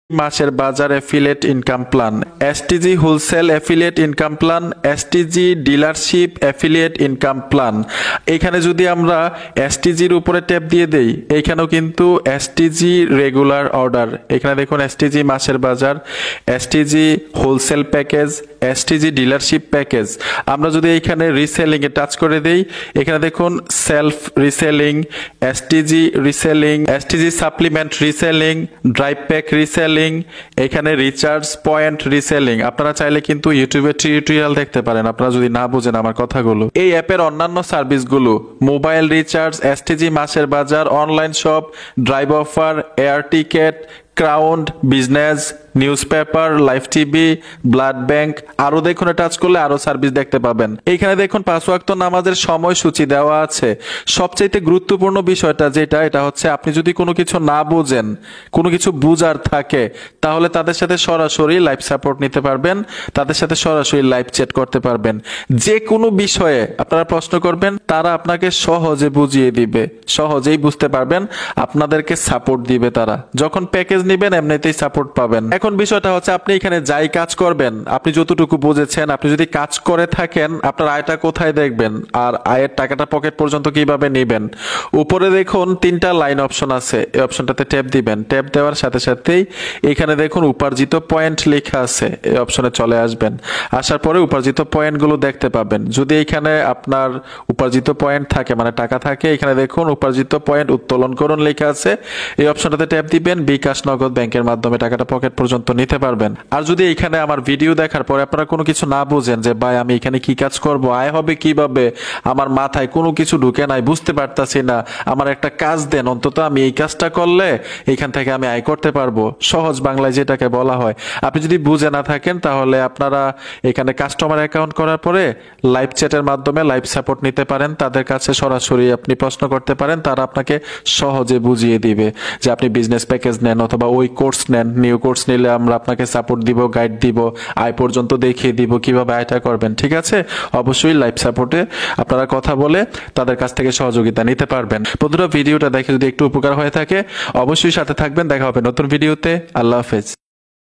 মাসের বাজার affiliate income plan, STG wholesale affiliate income plan, STG dealership affiliate income plan. এখানে যদি আমরা এসটিজির উপরে ট্যাপ দিয়ে দেই, এইখানেও কিন্তু এসটিজি রেগুলার অর্ডার, এখানে দেখুন এসটিজি মাসের বাজার, STG wholesale package, STG dealership package. আমরা যদি এইখানে রিসেলিং এ টাচ করে দেই, এখানে দেখুন self reselling, STG reselling, STG supplement reselling, drive pack reselling, এখানে রিচার্জ পয়েন্ট রিসেলিং। আপনারা চাইলে কিন্তু ইউটিউবে টিউটোরিয়াল দেখতে পারেন, আপনারা যদি না বুঝেন আমার কথাগুলো। এই অ্যাপের অন্যান্য সার্ভিসগুলো মোবাইল রিচার্জ, এসটিজি মাসের বাজার, online shop, drive offer, air ticket, crowned, business, news paper, live TV, blood bank, আরো দেখুন টাচ করলে আরো সার্ভিস দেখতে পাবেন। এইখানে দেখুন 5 ওয়াক্ত নামাজের সময়সূচি দেওয়া আছে। সবচেয়ে গুরুত্বপূর্ণ বিষয়টা যেটা, এটা হচ্ছে আপনি যদি কোনো কিছু না বুঝেন, কোনো কিছু বুঝার থাকে, তাহলে তাদের সাথে সরাসরি লাইভ সাপোর্ট নিতে পারবেন, তাদের সাথে সরাসরি লাইভ চ্যাট করতে পারবেন। যে কোনো বিষয়ে আপনারা প্রশ্ন করবেন, তারা আপনাকে সহজে বুঝিয়ে দিবে, সহজেই বুঝতে পারবেন, আপনাদেরকে সাপোর্ট দিবে তারা। যখন প্যাকেজ নিবেন এমনিতেই সাপোর্ট পাবেন। এখন বিষয়টা হচ্ছে আপনি এখানে যাই কাজ করবেন, আপনি যতটুকু বুঝেছেন, আপনি যদি কাজ করে থাকেন, আপনার আয়টা কোথায় দেখবেন আর আয়ের টাকাটা পকেট পর্যন্ত কিভাবে নেবেন। উপরে দেখুন 3টা লাইন অপশন আছে, এই অপশনটাতে ট্যাপ দিবেন। ট্যাপ দেওয়ার সাথে সাথেই এখানে দেখুন উপার্জিত পয়েন্ট লেখা আছে, এই অপশনে চলে আসবেন। আসার পরে উপার্জিত পয়েন্টগুলো দেখতে পাবেন। যদি এখানে আপনার উপার্জিত পয়েন্ট থাকে, মানে টাকা থাকে, এখানে দেখুন উপার্জিত পয়েন্ট উত্তোলন করুন লেখা আছে, এই অপশনটাতে ট্যাপ দিবেন। বিকাশ নগদ ব্যাংকের মাধ্যমে টাকাটা পকেট পর্যন্ত নিতে পারবেন। আর যদি এখানে আমার ভিডিও দেখার পরে আপনারা কোনো কিছু না বুঝেন, যে ভাই আমি এখানে কি কাজ করব, আয় হবে কিভাবে, আমার মাথায় কোনো কিছু ঢুকে নাই, বুঝতে পারতাছি না, আমার একটা কাজ দেন, অন্তত আমি এই কাজটা করলে এখান থেকে আমি আয় করতে পারবো, সহজ বাংলায় যেটাকে বলা হয়। আপনি যদি বুঝে না থাকেন, তাহলে আপনারা এখানে কাস্টমার অ্যাকাউন্ট করার পরে লাইভ চ্যাটের মাধ্যমে লাইভ সাপোর্ট নিতে পারেন, তাদের কাছে সরাসরি আপনি প্রশ্ন করতে পারেন, তারা আপনাকে সহজে বুঝিয়ে দিবে যে আপনি বিজনেস প্যাকেজ নেন অথবা ওই কোর্স নেন, নিউ কোর্স নিলে আমরা আপনাকে সাপোর্ট দিব, গাইড দিব, আয় পর্যন্ত দেখিয়ে দিব কিভাবে আয়টা করবেন। ঠিক আছে, অবশ্যই লাইভ সাপোর্টে আপনারা কথা বলে তাদের কাছ থেকে সহযোগিতা নিতে পারবেন। বন্ধুরা, ভিডিওটা দেখে যদি একটু উপকার হয়ে থাকে অবশ্যই সাথে থাকবেন। দেখা হবে নতুন ভিডিওতে। আল্লাহ হাফেজ।